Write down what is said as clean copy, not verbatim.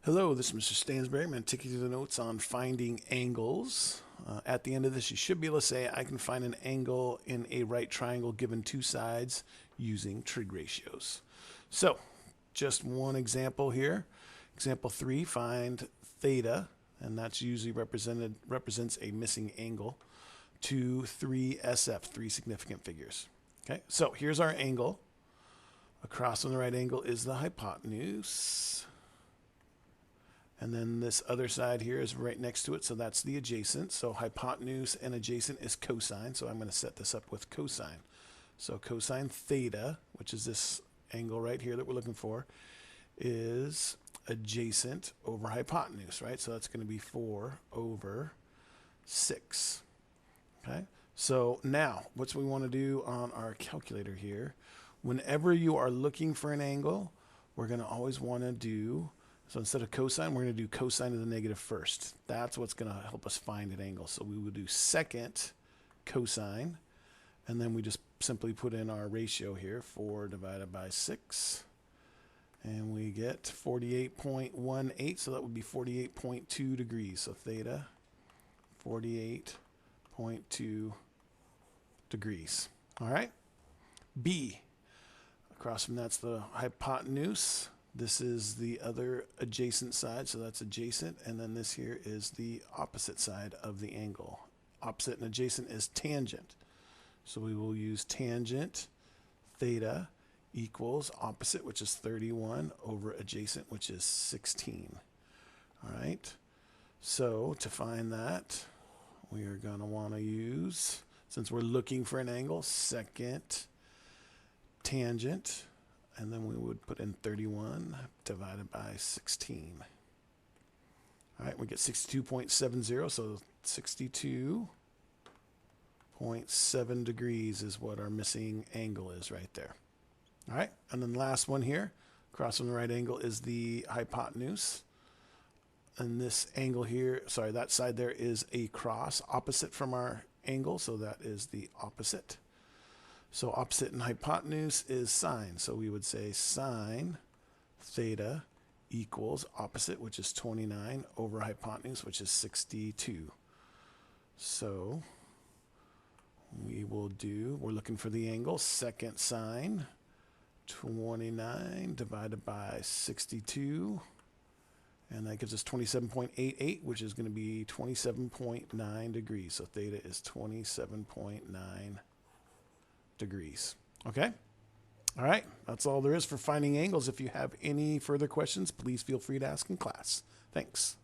Hello, this is Mr. Stansbury. I'm going to take you through the notes on finding angles. At the end of this, you should be able to say, I can find an angle in a right triangle given two sides using trig ratios. So, just one example here. Example 3, find theta, and that's usually represents a missing angle, to 3SF, 3 significant figures. Okay, so here's our angle. Across from the right angle is the hypotenuse. And then this other side here is right next to it, so that's the adjacent. So hypotenuse and adjacent is cosine, so I'm going to set this up with cosine. So cosine theta, which is this angle right here that we're looking for, is adjacent over hypotenuse, right? So that's going to be 4 over 6. Okay? So now, what we want to do on our calculator here, whenever you are looking for an angle, we're going to always want to do, so instead of cosine, we're going to do cosine of the negative first. That's what's going to help us find an angle. So we will do second cosine, and then we just simply put in our ratio here, 4 divided by 6, and we get 48.18, so that would be 48.2 degrees. So theta, 48.2 degrees. All right? B, across from that's the hypotenuse. This is the other adjacent side, so that's adjacent, and then this here is the opposite side of the angle. Opposite and adjacent is tangent. So we will use tangent theta equals opposite, which is 31, over adjacent, which is 16. All right, so to find that, we are going to want to use, since we're looking for an angle, second tangent, and then we would put in 31 divided by 16. All right, we get 62.70, so 62.7 degrees is what our missing angle is right there. All right, and then the last one here, across from the right angle is the hypotenuse. And this angle here, sorry, that side there is a cross opposite from our angle, so that is the opposite. So opposite and hypotenuse is sine. So we would say sine theta equals opposite, which is 29, over hypotenuse, which is 62. So we will do, we're looking for the angle, second sine, 29 divided by 62. And that gives us 27.88, which is going to be 27.9 degrees. So theta is 27.9 degrees. Okay? All right. That's all there is for finding angles. If you have any further questions, please feel free to ask in class. Thanks.